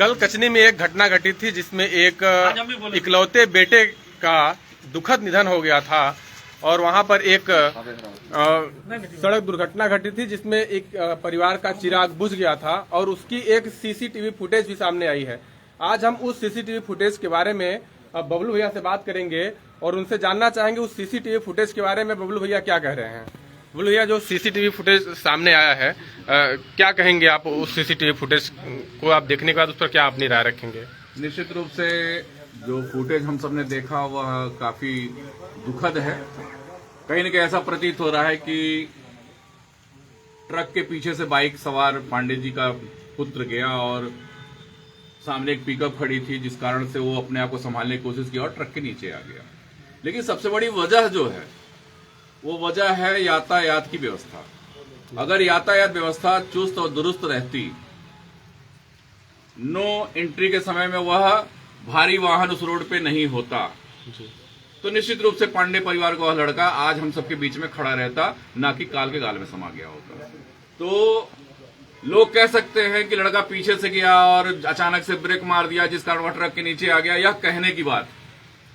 कल कचनी में एक घटना घटी थी जिसमें एक इकलौते बेटे का दुखद निधन हो गया था और वहां पर एक सड़क दुर्घटना घटी थी जिसमें एक परिवार का चिराग बुझ गया था और उसकी एक सीसीटीवी फुटेज भी सामने आई है। आज हम उस सीसीटीवी फुटेज के बारे में बबलू भैया से बात करेंगे और उनसे जानना चाहेंगे उस सीसीटीवी फुटेज के बारे में बबलू भैया क्या कह रहे हैं। बबलू भैया, जो सीसीटीवी फुटेज सामने आया है, क्या कहेंगे आप उस सीसीटीवी फुटेज को आप देखने के बाद उस पर क्या अपनी राय रखेंगे? निश्चित रूप से जो फुटेज हम सबने देखा वह काफी दुखद है। कहीं न कहीं ऐसा प्रतीत हो रहा है कि ट्रक के पीछे से बाइक सवार पांडे जी का पुत्र गया और सामने एक पिकअप खड़ी थी, जिस कारण से वो अपने आप को संभालने की कोशिश की और ट्रक के नीचे आ गया। लेकिन सबसे बड़ी वजह जो है वो वजह है यातायात की व्यवस्था। अगर यातायात व्यवस्था चुस्त और दुरुस्त रहती, नो एंट्री के समय में वह भारी वाहन उस रोड पे नहीं होता, तो निश्चित रूप से पांडे परिवार का वह लड़का आज हम सबके बीच में खड़ा रहता, ना कि काल के गाल में समा गया होता। तो लोग कह सकते हैं कि लड़का पीछे से गया और अचानक से ब्रेक मार दिया जिस कारण वह ट्रक के नीचे आ गया, यह कहने की बात।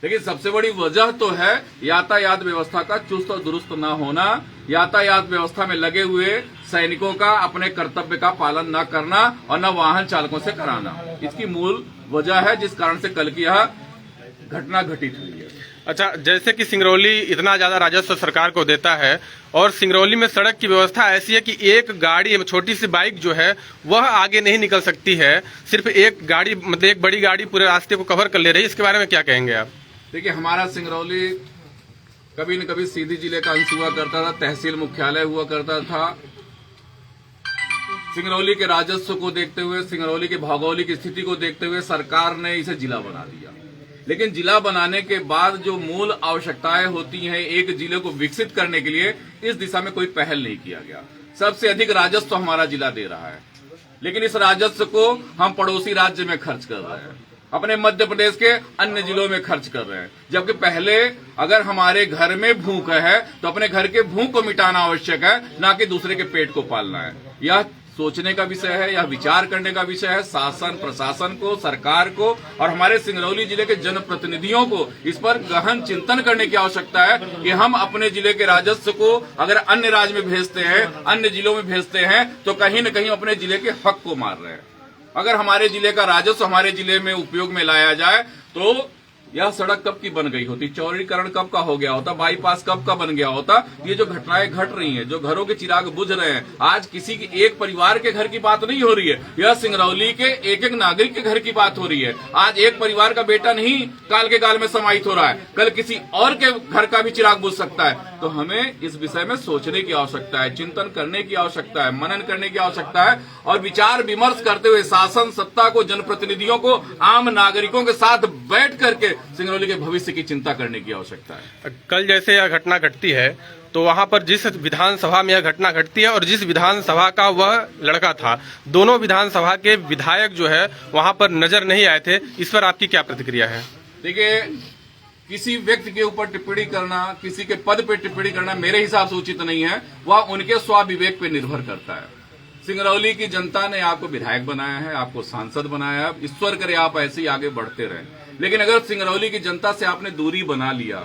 लेकिन सबसे बड़ी वजह तो है यातायात व्यवस्था का चुस्त और दुरुस्त ना होना, यातायात व्यवस्था में लगे हुए सैनिकों का अपने कर्तव्य का पालन न करना और न वाहन चालकों से कराना। इसकी मूल वजह है जिस कारण से कल की यह घटना घटित हुई है। अच्छा, जैसे कि सिंगरौली इतना ज्यादा राजस्व सरकार को देता है और सिंगरौली में सड़क की व्यवस्था ऐसी है कि एक गाड़ी, छोटी सी बाइक जो है वह आगे नहीं निकल सकती है। सिर्फ एक गाड़ी, मतलब एक बड़ी गाड़ी पूरे रास्ते को कवर कर ले रही है। इसके बारे में क्या कहेंगे आप? देखिए, हमारा सिंगरौली कभी न कभी सीधी जिले का अंश हुआ करता था, तहसील मुख्यालय हुआ करता था। सिंगरौली के राजस्व को देखते हुए, सिंगरौली की भौगोलिक स्थिति को देखते हुए सरकार ने इसे जिला बना दिया। लेकिन जिला बनाने के बाद जो मूल आवश्यकताएं होती हैं एक जिले को विकसित करने के लिए, इस दिशा में कोई पहल नहीं किया गया। सबसे अधिक राजस्व हमारा जिला दे रहा है, लेकिन इस राजस्व को हम पड़ोसी राज्य में खर्च कर रहे हैं, अपने मध्य प्रदेश के अन्य जिलों में खर्च कर रहे हैं। जबकि पहले अगर हमारे घर में भूख है तो अपने घर के भूख को मिटाना आवश्यक है, ना कि दूसरे के पेट को पालना है। यह सोचने का विषय है, यह विचार करने का विषय है शासन प्रशासन को, सरकार को और हमारे सिंगरौली जिले के जनप्रतिनिधियों को। इस पर गहन चिंतन करने की आवश्यकता है कि हम अपने जिले के राजस्व को अगर अन्य राज्य में भेजते हैं, अन्य जिलों में भेजते हैं, तो कहीं न कहीं अपने जिले के हक को मार रहे हैं। अगर हमारे जिले का राजस्व हमारे जिले में उपयोग में लाया जाए तो यह सड़क कब की बन गई होती, चौड़ीकरण कब का हो गया होता, बाईपास कब का बन गया होता। ये जो घटनाएं घट रही हैं, जो घरों के चिराग बुझ रहे हैं, आज किसी की एक परिवार के घर की बात नहीं हो रही है, यह सिंगरौली के एक एक नागरिक के घर की बात हो रही है। आज एक परिवार का बेटा नहीं काल के गाल में समाहित हो रहा है, कल किसी और के घर का भी चिराग बुझ सकता है। तो हमें इस विषय में सोचने की आवश्यकता है, चिंतन करने की आवश्यकता है, मनन करने की आवश्यकता है और विचार विमर्श करते हुए शासन सत्ता को, जनप्रतिनिधियों को, आम नागरिकों के साथ बैठ करके सिंगरौली के भविष्य की चिंता करने की आवश्यकता है। कल जैसे यह घटना घटती है तो वहां पर जिस विधानसभा में यह घटना घटती है और जिस विधानसभा का वह लड़का था, दोनों विधानसभा के विधायक जो है वहां पर नजर नहीं आए थे। इस पर आपकी क्या प्रतिक्रिया है? देखिए, किसी व्यक्ति के ऊपर टिप्पणी करना, किसी के पद पे टिप्पणी करना मेरे हिसाब से उचित नहीं है। वह उनके स्वाविवेक पे निर्भर करता है। सिंगरौली की जनता ने आपको विधायक बनाया है, आपको सांसद बनाया है, ईश्वर करे आप ऐसे ही आगे बढ़ते रहें। लेकिन अगर सिंगरौली की जनता से आपने दूरी बना लिया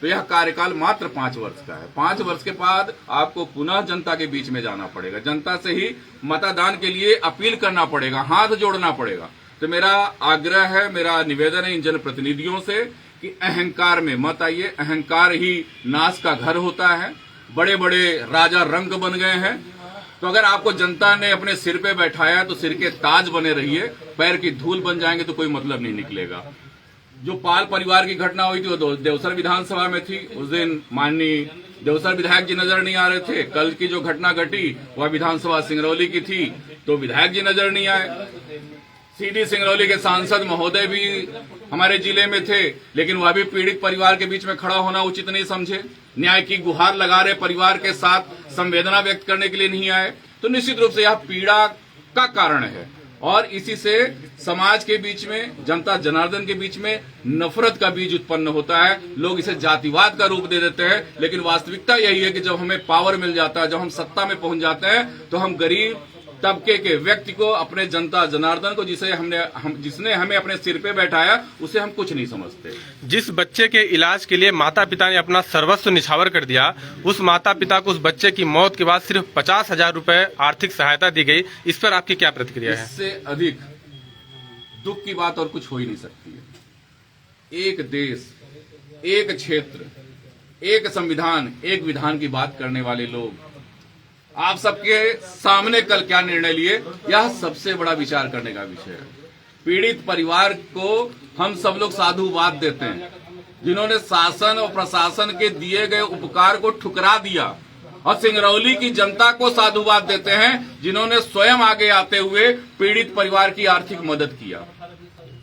तो यह कार्यकाल मात्र 5 वर्ष का है। 5 वर्ष के बाद आपको पुनः जनता के बीच में जाना पड़ेगा, जनता से ही मतदान के लिए अपील करना पड़ेगा, हाथ जोड़ना पड़ेगा। तो मेरा आग्रह है, मेरा निवेदन है इन जनप्रतिनिधियों से कि अहंकार में मत आइए। अहंकार ही नाश का घर होता है। बड़े बड़े राजा रंक बन गए हैं, तो अगर आपको जनता ने अपने सिर पे बैठाया तो सिर के ताज बने रहिए, पैर की धूल बन जाएंगे तो कोई मतलब नहीं निकलेगा। जो पाल परिवार की घटना हुई थी वो देवसर विधानसभा में थी। उस दिन माननीय देवसर विधायक जी नजर नहीं आ रहे थे। कल की जो घटना घटी वह विधानसभा सिंगरौली की थी तो विधायक जी नजर नहीं आए। सीधी सिंगरौली के सांसद महोदय भी हमारे जिले में थे, लेकिन वह भी पीड़ित परिवार के बीच में खड़ा होना उचित नहीं समझे। न्याय की गुहार लगा रहे परिवार के साथ संवेदना व्यक्त करने के लिए नहीं आए। तो निश्चित रूप से यह पीड़ा का कारण है और इसी से समाज के बीच में, जनता जनार्दन के बीच में नफरत का बीज उत्पन्न होता है। लोग इसे जातिवाद का रूप दे देते हैं, लेकिन वास्तविकता यही है कि जब हमें पावर मिल जाता है, जब हम सत्ता में पहुंच जाते हैं, तो हम गरीब तबके के व्यक्ति को, अपने जनता जनार्दन को, जिसने हमें अपने सिर पे बैठाया, उसे हम कुछ नहीं समझते। जिस बच्चे के इलाज के लिए माता पिता ने अपना सर्वस्व निछावर कर दिया, उस माता पिता को उस बच्चे की मौत के बाद सिर्फ 50,000 रुपए आर्थिक सहायता दी गई। इस पर आपकी क्या प्रतिक्रिया है? इससे अधिक दुख की बात और कुछ हो ही नहीं सकती है। एक देश, एक क्षेत्र, एक संविधान, एक विधान की बात करने वाले लोग आप सबके सामने कल क्या निर्णय लिए, यह सबसे बड़ा विचार करने का विषय है। पीड़ित परिवार को हम सब लोग साधुवाद देते हैं, जिन्होंने शासन और प्रशासन के दिए गए उपकार को ठुकरा दिया, और सिंगरौली की जनता को साधुवाद देते हैं, जिन्होंने स्वयं आगे आते हुए पीड़ित परिवार की आर्थिक मदद किया।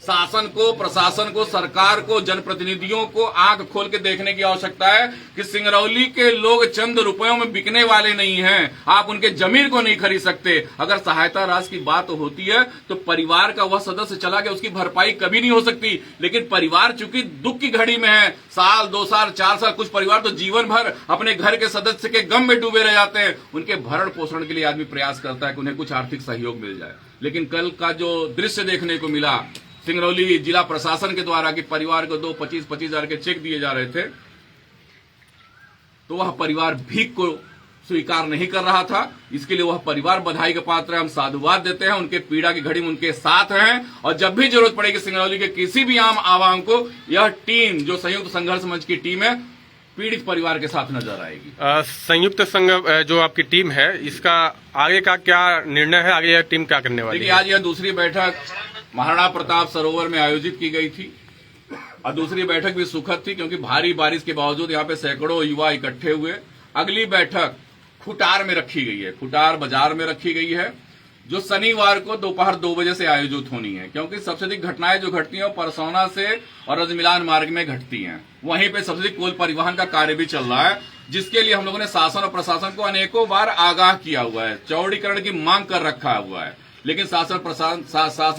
शासन को, प्रशासन को, सरकार को, जनप्रतिनिधियों को आंख खोल के देखने की आवश्यकता है कि सिंगरौली के लोग चंद रुपयों में बिकने वाले नहीं हैं। आप उनके जमीन को नहीं खरीद सकते। अगर सहायता राशि की बात होती है तो परिवार का वह सदस्य चला गया, उसकी भरपाई कभी नहीं हो सकती। लेकिन परिवार चूंकि दुख की घड़ी में है, साल, 2 साल, 4 साल, कुछ परिवार तो जीवन भर अपने घर के सदस्य के गम में डूबे रह जाते हैं। उनके भरण पोषण के लिए आदमी प्रयास करता है कि उन्हें कुछ आर्थिक सहयोग मिल जाए। लेकिन कल का जो दृश्य देखने को मिला सिंगरौली जिला प्रशासन के द्वारा कि परिवार को 25-25 हजार के चेक दिए जा रहे थे, तो वह परिवार भीख को स्वीकार नहीं कर रहा था। इसके लिए वह परिवार बधाई के पात्र है। हम साधुवाद देते हैं, उनके पीड़ा की घड़ी में उनके साथ हैं, और जब भी जरूरत पड़ेगी सिंगरौली के किसी भी आम आवाम को यह टीम, जो संयुक्त संघर्ष मंच की टीम है, पीड़ित परिवार के साथ नजर आएगी। संयुक्त संघ जो आपकी टीम है, इसका आगे का क्या निर्णय है? आगे यह टीम क्या करने वाली है? देखिए, आज यह दूसरी बैठक महाराणा प्रताप सरोवर में आयोजित की गई थी, और दूसरी बैठक भी सुखद थी, क्योंकि भारी बारिश के बावजूद यहाँ पे सैकड़ों युवा इकट्ठे हुए। अगली बैठक खुटार में रखी गई है, खुटार बाजार में रखी गई है, जो शनिवार को दोपहर 2 बजे से आयोजित होनी है। क्योंकि सबसे अधिक घटनाएं जो घटती हैं वो परसौना से और रजमिलान मार्ग में घटती हैं। वहीं पे सबसे अधिक कोल परिवहन का कार्य भी चल रहा है, जिसके लिए हम लोगों ने शासन और प्रशासन को अनेकों बार आगाह किया हुआ है, चौड़ीकरण की मांग कर रखा हुआ है। लेकिन शासन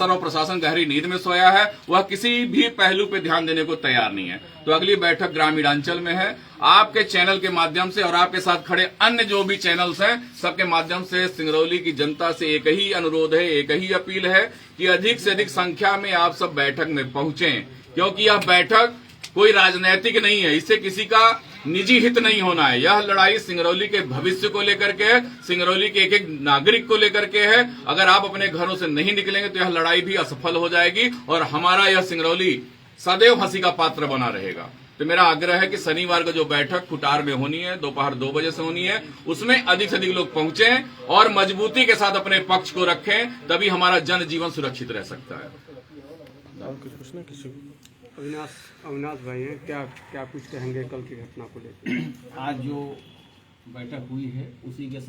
और प्रशासन गहरी नींद में सोया है, वह किसी भी पहलू पे ध्यान देने को तैयार नहीं है। तो अगली बैठक ग्रामीणांचल में है। आपके चैनल के माध्यम से और आपके साथ खड़े अन्य जो भी चैनल्स हैं, सबके माध्यम से सिंगरौली की जनता से एक ही अनुरोध है, एक ही अपील है कि अधिक से अधिक संख्या में आप सब बैठक में पहुंचें, क्योंकि यह बैठक कोई राजनीतिक नहीं है, इससे किसी का निजी हित नहीं होना है। यह लड़ाई सिंगरौली के भविष्य को लेकर के है, सिंगरौली के एक एक नागरिक को लेकर के है। अगर आप अपने घरों से नहीं निकलेंगे तो यह लड़ाई भी असफल हो जाएगी, और हमारा यह सिंगरौली सदैव हंसी का पात्र बना रहेगा। तो मेरा आग्रह है कि शनिवार को जो बैठक खुटार में होनी है, दोपहर 2 बजे से होनी है, उसमें अधिक से अधिक लोग पहुंचें और मजबूती के साथ अपने पक्ष को रखें, तभी हमारा जनजीवन सुरक्षित रह सकता है। अविनाश भाई हैं, क्या कुछ कहेंगे कल की घटना को लेकर? आज जो बैठक हुई है उसी के